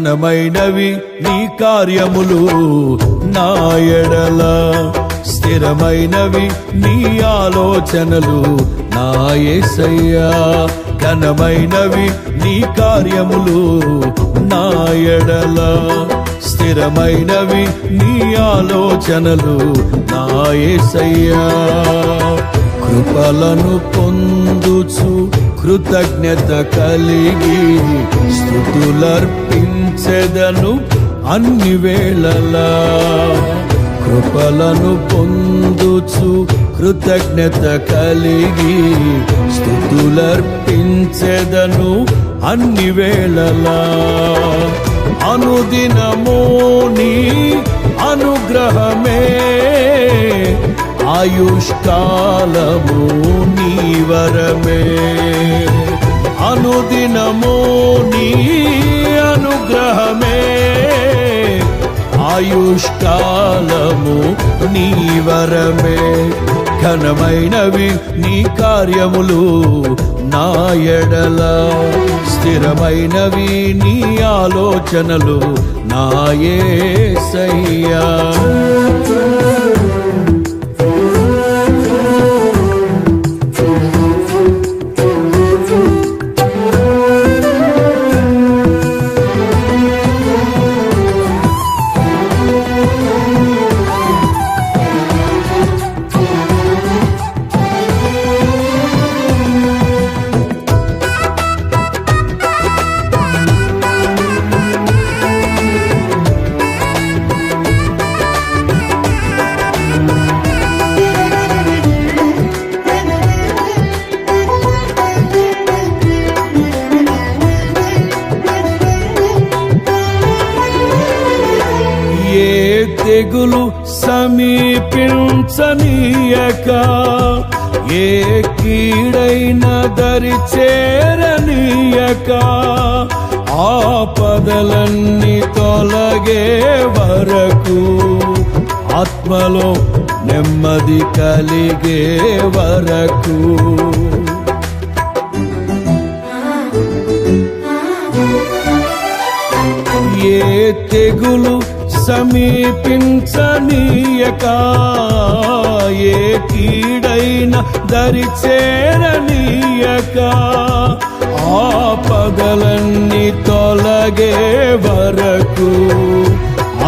ఘనమైనవి నీ కార్యములు నా ఎడల, స్థిరమైనవి నీ ఆలోచనలు నా యేసయ్యా. ఘనమైనవి నీ కార్యములు నా ఎడల, స్థిరమైనవి నీ ఆలోచనలు నా యేసయ్యా. కృపలను పొందుచు కృతజ్ఞత కలిగి స్తుతులర్పించెదను అన్ని వేళలా. కృపలను పొందుచు కృతజ్ఞత కలిగి స్తుతులర్పించెదను అన్ని వేళలా. అనుదినము నీ అనుగ్రహమే, ఆయుష్కాలము నీ వరమే. అనుదినము నీ అనుగ్రహమే, ఆయుష్కాలము నీ వరమే. ఘనమైనవి నీ కార్యములు నా ఎడల, స్థిరమైనవి నీ ఆలోచనలు నా యేసయ్యా. తెగులు సమీపించనీయక, ఏ కీడైన దరి చేరనీయక, ఆపదలన్నీ తొలగే వరకు, ఆత్మలో నెమ్మది కలిగే వరకు. ఏ తెగులు సమీపించనీయక, ఏ కీడైన దరి చేరనీయక, ఆపదలన్నీ తొలగే వరకు,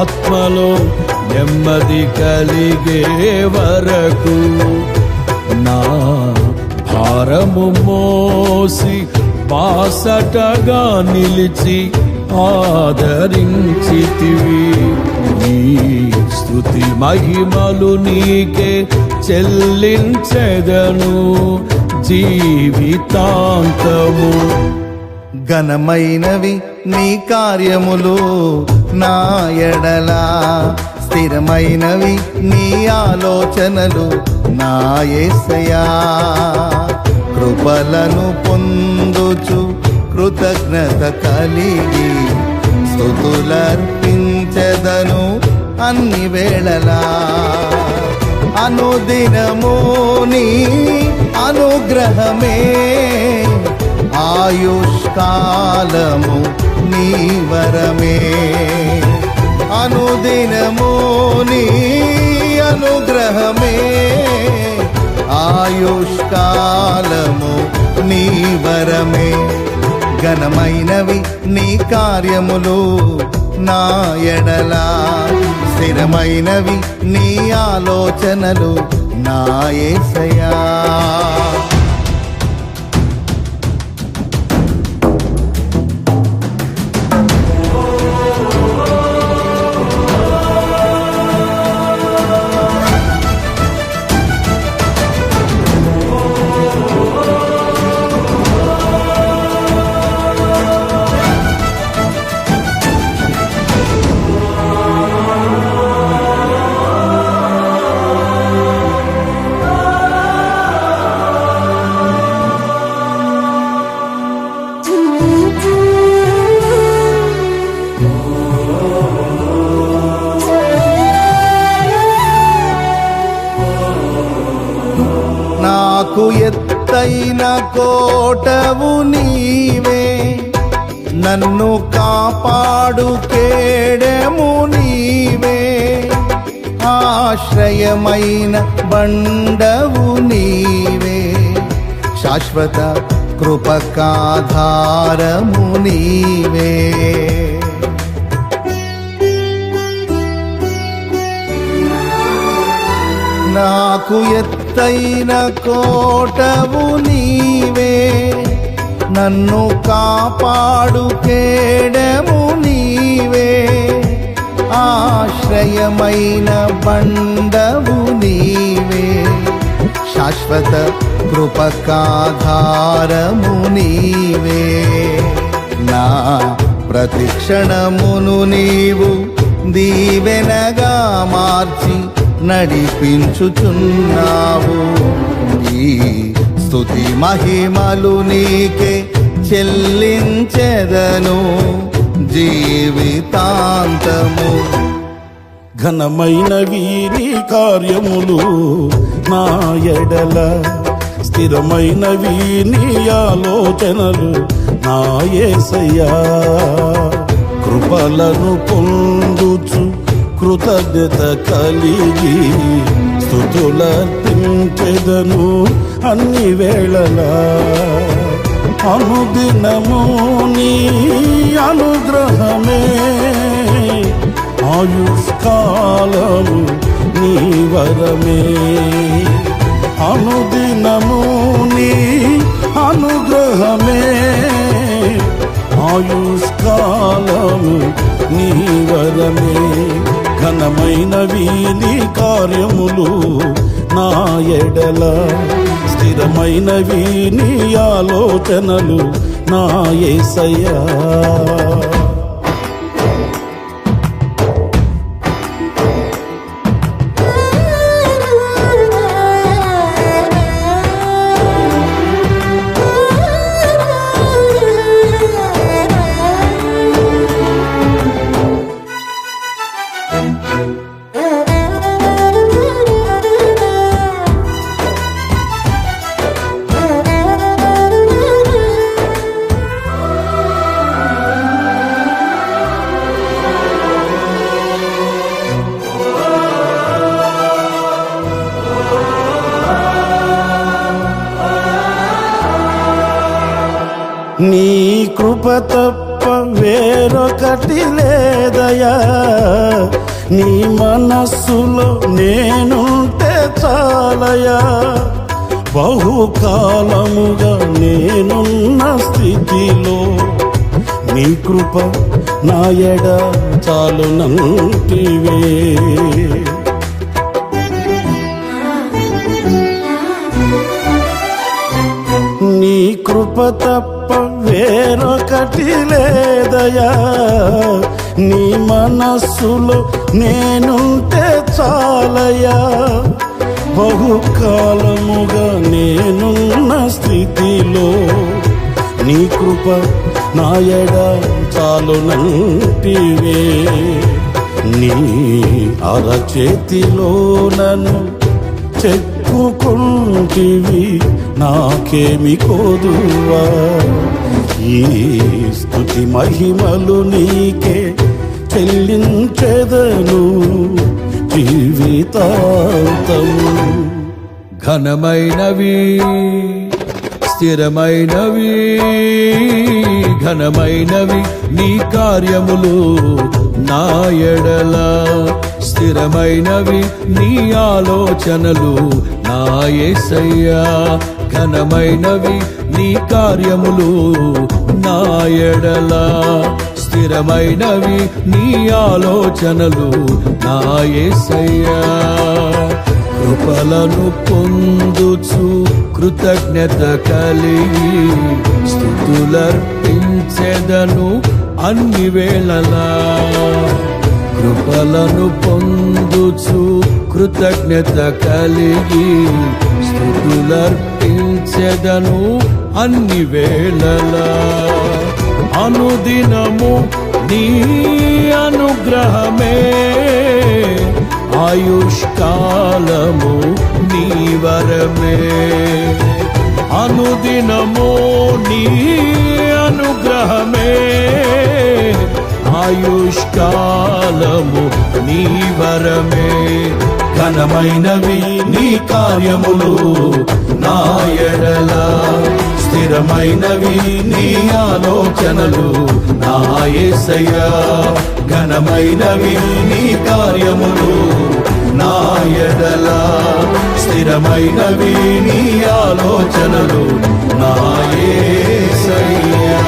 ఆత్మలో నెమ్మది కలిగే వరకు. నా భారము మోసి బాసటగా నిలిచి ఆదరించితివి. నీ స్తుతి మహిమలు నీకే చెల్లించెదను జీవితాంతము. ఘనమైనవి నీ కార్యములు నా ఎడల, స్థిరమైనవి నీ ఆలోచనలు నా యేసయ్యా. కృపలను పొందుచు కృతజ్ఞత కలిగి స్తుతులర్పించెదను అన్ని వేళలా. అనుదినము నీ అనుగ్రహమే, ఆయుష్కాలము నీ వరమే. అనుదినము నీ అనుగ్రహమే, ఆయుష్కాలము నీ వరమే. ఘనమైనవి నీ కార్యములు నా ఎడల, స్థిరమైనవి నీ ఆలోచనలు నా యేసయ్యా. నాకు ఎత్తైన కోటవు నీవే, నన్ను కాపాడు కేడెము నీవే, ఆశ్రయమైన బండవు నీవే, శాశ్వత కృపకాధారము నీవే. నాకు ఎత్తైన కోటవు నీవే, నన్ను కాపాడు కేడెము నీవే, ఆశ్రయమైన బండవు నీవే, శాశ్వత కృపకాధారము నీవే. నా ప్రతిక్షణమును నీవు దీవెనగా మార్చి నడిపించుచున్నావు. ఈ స్తుతి మహిమలు నీకే చెల్లించెదను జీవితాంతము. ఘనమైనవి నీ కార్యములు నా ఎడల, స్థిరమైనవి నీ ఆలోచనలు నా యేసయ్యా. కృపలను పొందుచు కృతజ్ఞత కలిగి స్తుతులర్పించెదను అన్ని వేళలా. అనుదినము నీ అనుగ్రహమే, ఆయుష్కాలము నీ వరమే. అనుదినము నీ అనుగ్రహమే, ఆయుష్కాలము నీ వరమే. ఘనమైనవి నీ కార్యములు నా ఎడల, స్థిరమైనవి నీ ఆలోచనలు నా యేసయ్యా. నీ కృప తప్ప వేరొకటి లేదయా, నీ మనస్సులో నేనుంటే చాలయా. బహుకాలముగా నేనున్న స్థితిలో నీ కృప నా ఎడ చాలునంటివే. నీ కృప తప్ప వేరొకటి లేదయా, నీ మనస్సులో నేనుంటే చాలయా. బహుకాలముగా నేనున్న స్థితిలో నీ కృప నా ఎడ చాలునంటివే. నీ అరచేతిలో నన్ను చెక్కుకుంటివి, నాకేమి కోదువా. ఈ స్తుతి మహిమలు నీకే చెల్లించెదను జీవితాంతము. ఘనమైనవి స్థిరమైనవి, ఘనమైనవి నీ కార్యములు నా ఎడల, స్థిరమైనవి నీ ఆలోచనలు నా యేసయ్యా. ఘనమైనవి నీ కార్యములు నా ఎడల, స్థిరమైనవి నీ ఆలోచనలు నా యేసయ్యా. కృపలను పొందుచు కృతజ్ఞత కలిగి స్తుతులర్పించెదను అన్ని వేళలా. కృపలను పొందుచు కృతజ్ఞత కలిగి స్తుతులర్పించెదను అన్ని వేళలా. అనుదినము నీ అనుగ్రహమే, ఆయుష్కాలము నీ వరమే. అనుదినము నీ అనుగ్రహమే, అనుగ్రహమే ఆయుష్కాలము నీ వరమే. ఘనమైనవి నీ కార్యములు నా ఎడల, స్థిరమైనవి నీ ఆలోచనలు నా యేసయ్యా. ఘనమైనవి నీ కార్యములు నా ఎడల, స్థిరమైనవి నీ ఆలోచనలు నా యేసయ్యా.